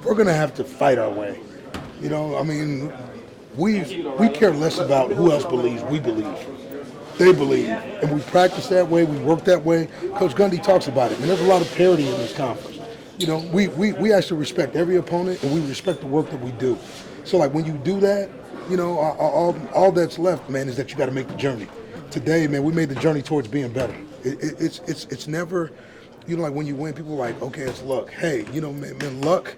we're going to have to fight our way. You know, I mean, we care less about who else believes. We believe. They believe. And we practice that way. We work that way. Coach Gundy talks about it. And there's a lot of parity in this conference. You know, we actually respect every opponent, and we respect the work that we do. So, like, when you do that, you know, all that's left, man, is that you got to make the journey. Today, man, we made the journey towards being better. It's never, you know, like when you win, people are like, okay, it's luck. Hey, you know, man, luck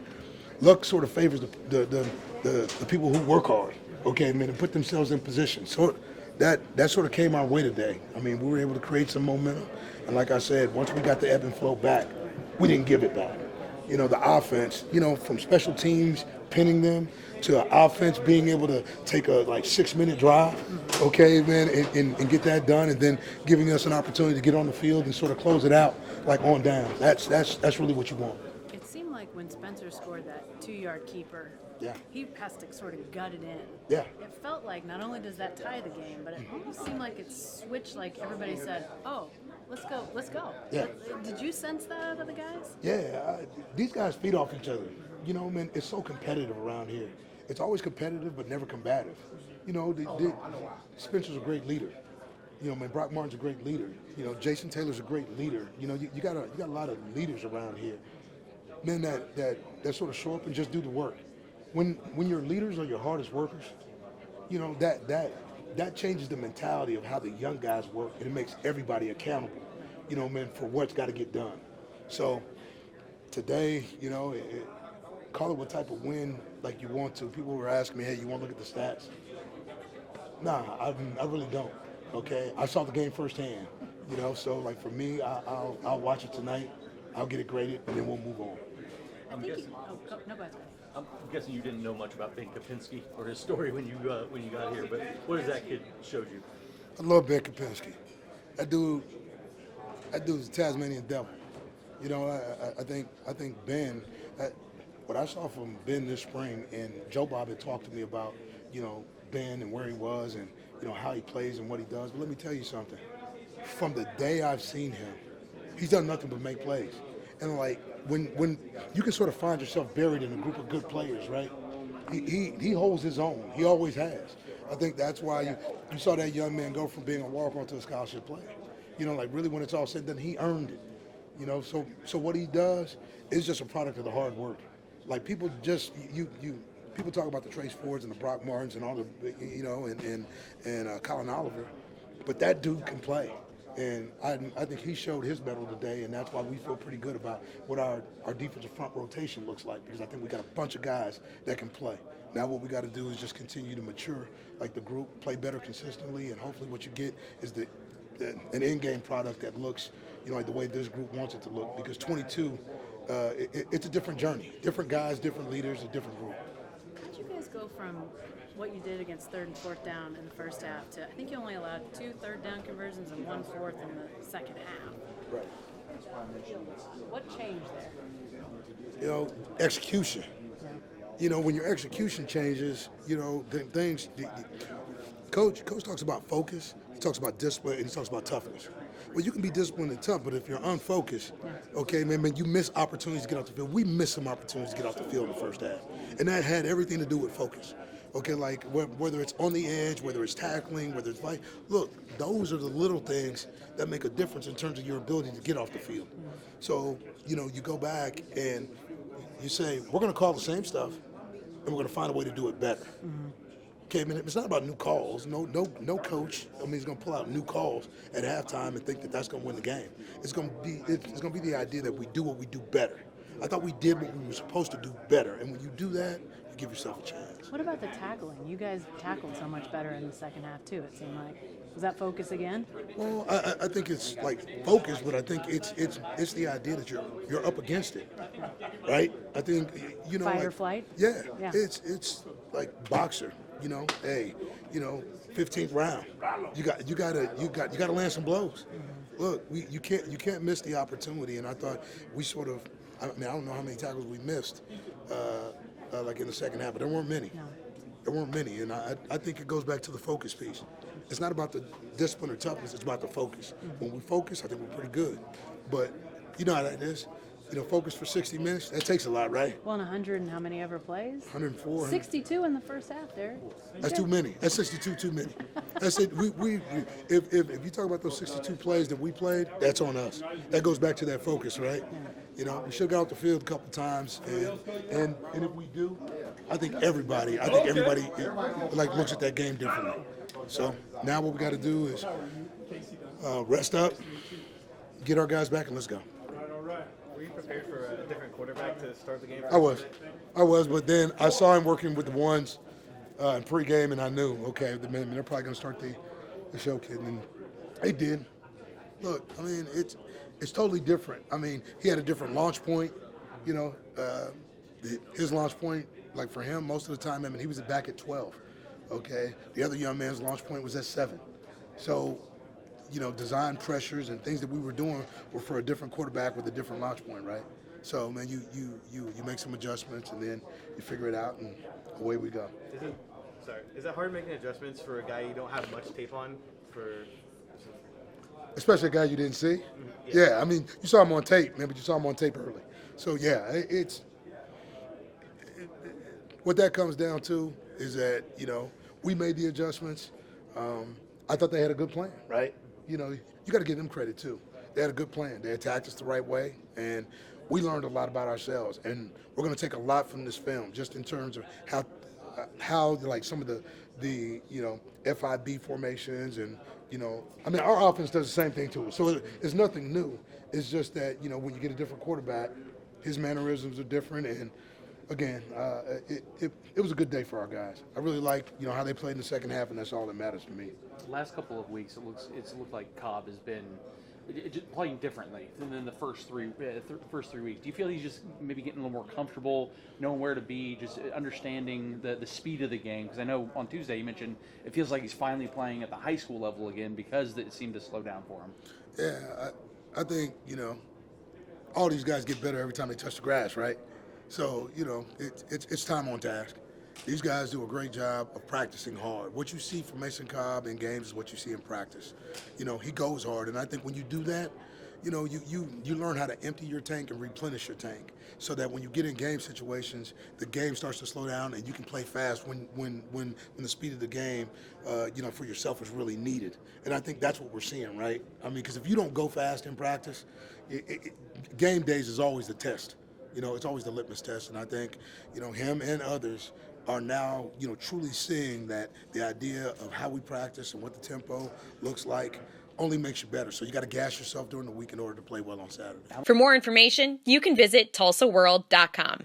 sort of favors the people who work hard. Okay, man, and put themselves in position. So that sort of came our way today. I mean, we were able to create some momentum, and like I said, once we got the ebb and flow back, we didn't give it back. You know, the offense, you know, from special teams pinning them to an offense being able to take a 6-minute drive, okay, man, and get that done, and then giving us an opportunity to get on the field and sort of close it out like on down. That's really what you want. It seemed like when Spencer scored that 2-yard keeper, Yeah. he has to sort of gut it in. Yeah. It felt like not only does that tie the game, but it almost seemed like it switched, like everybody said, oh, let's go. Yeah. Did you sense that out of the guys? Yeah, these guys feed off each other. You know, man, it's so competitive around here. It's always competitive, but never combative. You know, Spencer's a great leader. You know, man, Brock Martin's a great leader. You know, Jason Taylor's a great leader. You know, you got a lot of leaders around here. Men that sort of show up and just do the work. When your leaders are your hardest workers, you know, that changes the mentality of how the young guys work, and it makes everybody accountable, you know, man, for what's got to get done. So today, you know, call it what type of win like you want to. People were asking me, hey, you want to look at the stats? Nah, I really don't. Okay, I saw the game firsthand, you know. So like for me, I'll watch it tonight. I'll get it graded, and then we'll move on. No, go ahead. I'm guessing you didn't know much about Ben Kapinski or his story when you got here, but what has that kid showed you? I love Ben Kapinski. That dude's a Tasmanian devil. You know, I think Ben. What I saw from Ben this spring, and Joe Bob had talked to me about, you know, Ben and where he was, and you know how he plays and what he does. But let me tell you something. From the day I've seen him, he's done nothing but make plays. And like when you can sort of find yourself buried in a group of good players, right? He holds his own. He always has. I think that's why you saw that young man go from being a walk-on to a scholarship player. You know, like really when it's all said and done, he earned it. You know, so what he does is just a product of the hard work. Like people just people talk about the Trace Fords and the Brock Martins and all the, you know, and Colin Oliver, but that dude can play. And I think he showed his mettle today, and that's why we feel pretty good about what our defensive front rotation looks like, because I think we got a bunch of guys that can play. Now what we got to do is just continue to mature, like the group, play better consistently, and hopefully what you get is an in-game product that looks, you know, like the way this group wants it to look, because 22, it's a different journey. Different guys, different leaders, a different group. How'd you guys go from what you did against 3rd and 4th down in the first half to, I think you only allowed 2 third down conversions and 1 fourth in the second half? Right. What changed there? You know, execution. You know, when your execution changes, you know, things. Coach talks about focus. He talks about discipline, and he talks about toughness. Well, you can be disciplined and tough, but if you're unfocused, okay, man, you miss opportunities to get off the field. We missed some opportunities to get off the field in the first half, and that had everything to do with focus. Okay, like whether it's on the edge, whether it's tackling, whether it's fight. Look, those are the little things that make a difference in terms of your ability to get off the field. So, you know, you go back and you say, we're going to call the same stuff, and we're going to find a way to do it better. Okay, I mean, it's not about new calls. No coach, I mean, is going to pull out new calls at halftime and think that that's going to win the game. It's going to be the idea that we do what we do better. I thought we did what we were supposed to do better, and when you do that, you give yourself a chance. What about the tackling? You guys tackled so much better in the second half too, it seemed like. Was that focus again? Well, I think it's like focus, but I think it's the idea that you're up against it, right? I think, you know, Fight like, or flight? Yeah. Yeah. It's like boxer. You know, hey, you know, 15th round, you gotta land some blows. Look, you can't miss the opportunity, and I thought we sort of, I mean, I don't know how many tackles we missed, like in the second half, but there weren't many. No. There weren't many, and I think it goes back to the focus piece. It's not about the discipline or toughness; it's about the focus. When we focus, I think we're pretty good. But you know how that is. focus for 60 minutes. That takes a lot, right? Well, 100 and how many ever plays? 104. 62 in the first half, Derek. That's too many. That's 62 too many. That's it. If you talk about those 62 plays that we played, that's on us. That goes back to that focus, right? We should have got off the field a couple times, and if we do, I think everybody looks at that game differently. So now what we got to do is rest up, get our guys back, and let's go. Were you prepared for a different quarterback to start the game? I was, but then I saw him working with the ones in pregame, and I knew, okay, they're probably going to start the show kid, and they did. Look, I mean, it's totally different. I mean, he had a different launch point. His launch point, like for him, most of the time, I mean, he was back at 12. Okay, the other young man's launch point was at 7. So, design pressures and things that we were doing were for a different quarterback with a different launch point, right? So, man, you make some adjustments and then you figure it out and away we go. Is it hard making adjustments for a guy you don't have much tape on? Especially a guy you didn't see? Yeah, I mean, you saw him on tape, man, but you saw him on tape early. So, yeah, what that comes down to is that, we made the adjustments. I thought they had a good plan, right? You got to give them credit too. They had a good plan. They attacked us the right way, and we learned a lot about ourselves. And we're going to take a lot from this film, just in terms of how like some of the FIB formations and I mean our offense does the same thing to us. So it's nothing new. It's just that when you get a different quarterback, his mannerisms are different and. Again, it was a good day for our guys. I really like how they played in the second half, and that's all that matters to me. The last couple of weeks, it's looked like Cobb has been playing differently than the first three weeks. Do you feel he's just maybe getting a little more comfortable, knowing where to be, just understanding the speed of the game? Because I know on Tuesday you mentioned it feels like he's finally playing at the high school level again because it seemed to slow down for him. Yeah, I think all these guys get better every time they touch the grass, right? So, it's time on task. These guys do a great job of practicing hard. What you see from Mason Cobb in games is what you see in practice. He goes hard, and I think when you do that, you learn how to empty your tank and replenish your tank so that when you get in game situations, the game starts to slow down and you can play fast when the speed of the game, for yourself is really needed. And I think that's what we're seeing, right? I mean, because if you don't go fast in practice, game days is always the test. It's always the litmus test, and I think, him and others are now, truly seeing that the idea of how we practice and what the tempo looks like only makes you better. So you got to gas yourself during the week in order to play well on Saturday. For more information, you can visit TulsaWorld.com.